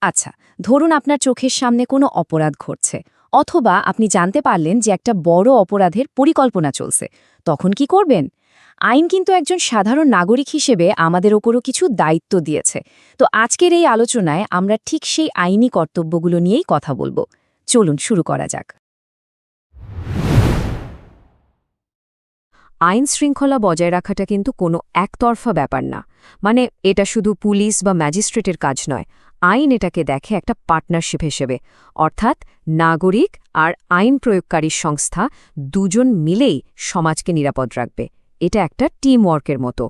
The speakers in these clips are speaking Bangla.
আচ্ছা, ধরুন আপনার চোখের সামনে কোনো অপরাধ ঘটছে, অথবা আপনি জানতে পারলেন যে একটা বড় অপরাধের পরিকল্পনা চলছে, তখন কি করবেন? আইন কিন্তু একজন সাধারণ নাগরিক হিসেবে আমাদের ওপরও কিছু দায়িত্ব দিয়েছে। তো আজকের এই আলোচনায় আমরা ঠিক সেই আইনি কর্তব্যগুলো নিয়েই কথা বলবো। চলুন শুরু করা যাক। আইন শৃঙ্খলা বজায় রাখাটা কিন্তু কোনো একতরফা ব্যাপার না। মানে এটা শুধু পুলিশ বা ম্যাজিস্ট্রেটের কাজ নয়। আইন এটাকে দেখে একটা পার্টনারশিপ হিসেবে, অর্থাৎ নাগরিক আর আইন প্রয়োগকারী সংস্থা দুজন মিলেই সমাজকে নিরাপদ রাখবে। এটা একটা টিম ওয়ার্কের মতো।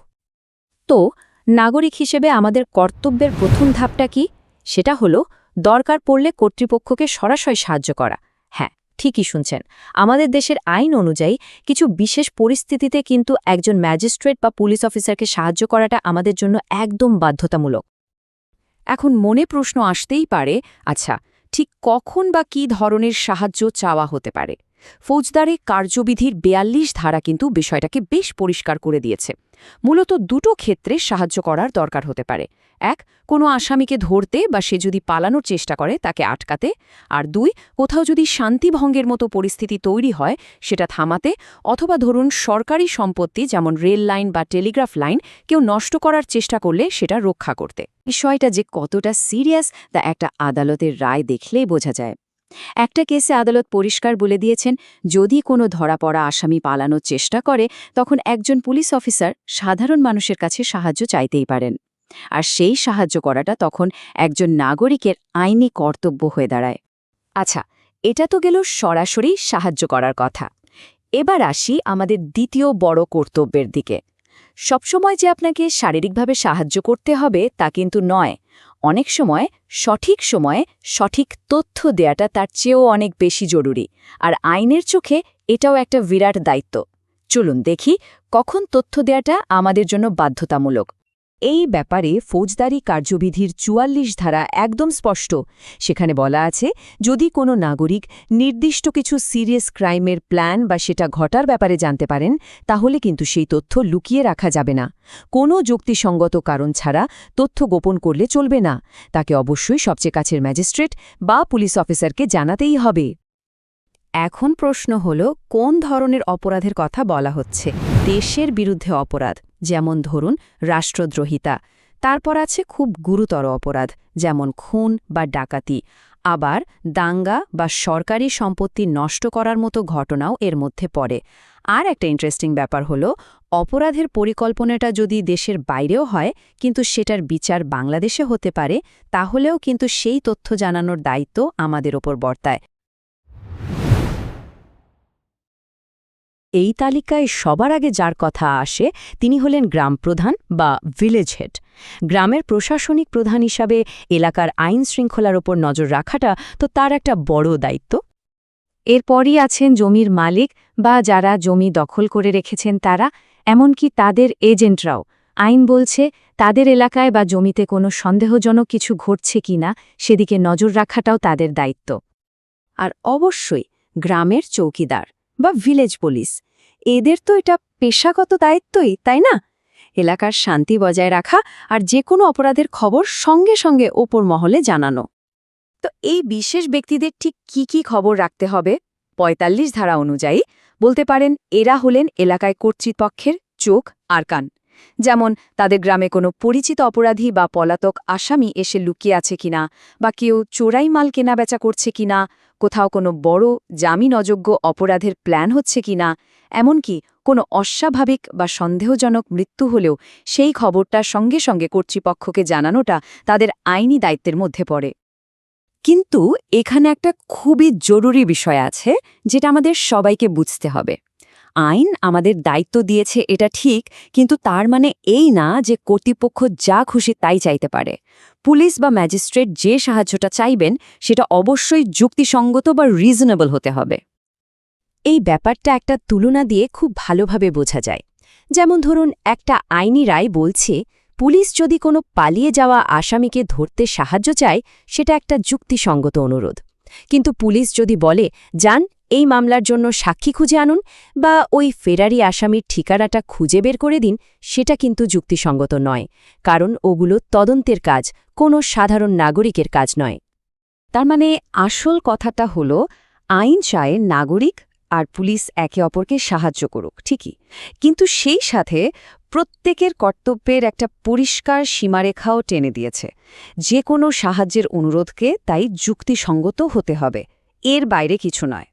তো নাগরিক হিসেবে আমাদের কর্তব্যের প্রথম ধাপটা কি? সেটা হলো দরকার পড়লে কর্তৃপক্ষকে সরাসরি সাহায্য করা। হ্যাঁ, ঠিকই শুনছেন। আমাদের দেশের আইন অনুযায়ী কিছু বিশেষ পরিস্থিতিতে কিন্তু একজন ম্যাজিস্ট্রেট বা পুলিশ অফিসারকে সাহায্য করাটা আমাদের জন্য একদম বাধ্যতামূলক। এখন মনে প্রশ্ন আসতেই পারে, আচ্ছা, ঠিক কখন বা কী ধরনের সাহায্য চাওয়া হতে পারে? ফৌজদারি কার্যবিধির ৪২ ধারা কিন্তু বিষয়টাকে বেশ পরিষ্কার করে দিয়েছে। মূলত দুটো ক্ষেত্রে সাহায্য করার দরকার হতে পারে। এক, কোনো আসামিকে ধরতে বা সে যদি পালানোর চেষ্টা করে তাকে আটকাতে। আর দুই, কোথাও যদি শান্তিভঙ্গের মতো পরিস্থিতি তৈরি হয় সেটা থামাতে, অথবা ধরুন সরকারি সম্পত্তি যেমন রেল লাইন বা টেলিগ্রাফ লাইন কেউ নষ্ট করার চেষ্টা করলে সেটা রক্ষা করতে। বিষয়টা যে কতটা সিরিয়াস তা একটা আদালতের রায় দেখলেই বোঝা যায়। একটা কেসে আদালত পরিষ্কার বলে দিয়েছেন, যদি কোনো ধরা পড়া আসামি পালানোর চেষ্টা করে তখন একজন পুলিশ অফিসার সাধারণ মানুষের কাছে সাহায্য চাইতেই পারেন। আর সেই সাহায্য করাটা তখন একজন নাগরিকের আইনি কর্তব্য হয়ে দাঁড়ায়। আচ্ছা, এটা তো গেল সরাসরি সাহায্য করার কথা। এবার আসি আমাদের দ্বিতীয় বড় কর্তব্যের দিকে। সবসময় যে আপনাকে শারীরিকভাবে সাহায্য করতে হবে তা কিন্তু নয়। অনেক সময় সঠিক তথ্য দেয়াটা তার চেয়েও অনেক বেশি জরুরি। আর আইনের চোখে এটাও একটা বিরাট দায়িত্ব। চলুন দেখি কখন তথ্য দেয়াটা আমাদের জন্য বাধ্যতামূলক। এই ব্যাপারে ফৌজদারি কার্যবিধির ৪৪ ধারা একদম স্পষ্ট। সেখানে বলা আছে, যদি কোনো নাগরিক নির্দিষ্ট কিছু সিরিয়াস ক্রাইমের প্ল্যান বা সেটা ঘটার ব্যাপারে জানতে পারেন, তাহলে কিন্তু সেই তথ্য লুকিয়ে রাখা যাবে না। কোনো যুক্তিসঙ্গত কারণ ছাড়া তথ্য গোপন করলে চলবে না। তাকে অবশ্যই সবচেয়ে কাছের ম্যাজিস্ট্রেট বা পুলিশ অফিসারকে জানাতেই হবে। এখন প্রশ্ন হল, কোন ধরনের অপরাধের কথা বলা হচ্ছে? দেশের বিরুদ্ধে অপরাধ, যেমন ধরুন রাষ্ট্রদ্রোহিতা। তারপর আছে খুব গুরুতর অপরাধ, যেমন খুন বা ডাকাতি। আবার দাঙ্গা বা সরকারি সম্পত্তি নষ্ট করার মতো ঘটনাও এর মধ্যে পড়ে। আর একটা ইন্টারেস্টিং ব্যাপার হলো, অপরাধের পরিকল্পনাটা যদি দেশের বাইরেও হয় কিন্তু সেটার বিচার বাংলাদেশে হতে পারে, তাহলেও কিন্তু সেই তথ্য জানানোর দায়িত্ব আমাদের ওপর বর্তায়। এই তালিকায় সবার আগে যার কথা আসে তিনি হলেন গ্রাম প্রধান বা ভিলেজ হেড। গ্রামের প্রশাসনিক প্রধান হিসাবে এলাকার আইন শৃঙ্খলার ওপর নজর রাখাটা তো তার একটা বড় দায়িত্ব। এরপরই আছেন জমির মালিক বা যারা জমি দখল করে রেখেছেন তারা, এমনকি তাদের এজেন্টরাও। আইন বলছে তাদের এলাকায় বা জমিতে কোনো সন্দেহজনক কিছু ঘটছে কিনা সেদিকে নজর রাখাটাও তাদের দায়িত্ব। আর অবশ্যই গ্রামের চৌকিদার বা ভিলেজ পুলিশ, এদের তো এটা পেশাগত দায়িত্বই, তাই না? এলাকার শান্তি বজায় রাখা আর যে কোনো অপরাধের খবর সঙ্গে সঙ্গে ওপর মহলে জানানো। তো এই বিশেষ ব্যক্তিদের ঠিক কি খবর রাখতে হবে? ৪৫ ধারা অনুযায়ী বলতে পারেন এরা হলেন এলাকায় কর্তৃপক্ষের চোখ আর কান। যেমন তাদের গ্রামে কোনো পরিচিত অপরাধী বা পলাতক আসামি এসে লুকিয়ে আছে কিনা, বা কেউ চোরাই মাল কেনাবেচা করছে কিনা, কোথাও কোনো বড় জামিন অযোগ্য অপরাধের প্ল্যান হচ্ছে কিনা, এমনকি কোনো অস্বাভাবিক বা সন্দেহজনক মৃত্যু হলেও সেই খবরটা সঙ্গে সঙ্গে কর্তৃপক্ষকে জানানোটা তাদের আইনি দায়িত্বের মধ্যে পড়ে। কিন্তু এখানে একটা খুবই জরুরি বিষয় আছে যেটা আমাদের সবাইকে বুঝতে হবে। আইন আমাদের দায়িত্ব দিয়েছে এটা ঠিক, কিন্তু তার মানে এই না যে কর্তৃপক্ষ যা খুশি তাই চাইতে পারে। পুলিশ বা ম্যাজিস্ট্রেট যে সাহায্যটা চাইবেন সেটা অবশ্যই যুক্তিসঙ্গত বা রিজনেবল হতে হবে। এই ব্যাপারটা একটা তুলনা দিয়ে খুব ভালোভাবে বোঝা যায়। যেমন ধরুন, একটা আইনি রায় বলছে পুলিশ যদি কোনো পালিয়ে যাওয়া আসামিকে ধরতে সাহায্য চায় সেটা একটা যুক্তিসঙ্গত অনুরোধ। কিন্তু পুলিশ যদি বলে যান এই মামলার জন্য সাক্ষী খুঁজে আনুন বা ওই ফেরারি আসামির ঠিকানাটা খুঁজে বের করে দিন, সেটা কিন্তু যুক্তিসঙ্গত নয়, কারণ ওগুলো তদন্তের কাজ, কোনো সাধারণ নাগরিকের কাজ নয়। তার মানে আসল কথাটা হলো, আইন চায় নাগরিক আর পুলিশ একে অপরকে সাহায্য করুক, ঠিকই, কিন্তু সেই সাথে প্রত্যেকের কর্তব্যের একটা পরিষ্কার সীমারেখাও টেনে দিয়েছে। যে কোনো সাহায্যের অনুরোধকে তাই যুক্তিসঙ্গত হতে হবে, এর বাইরে কিছু নয়।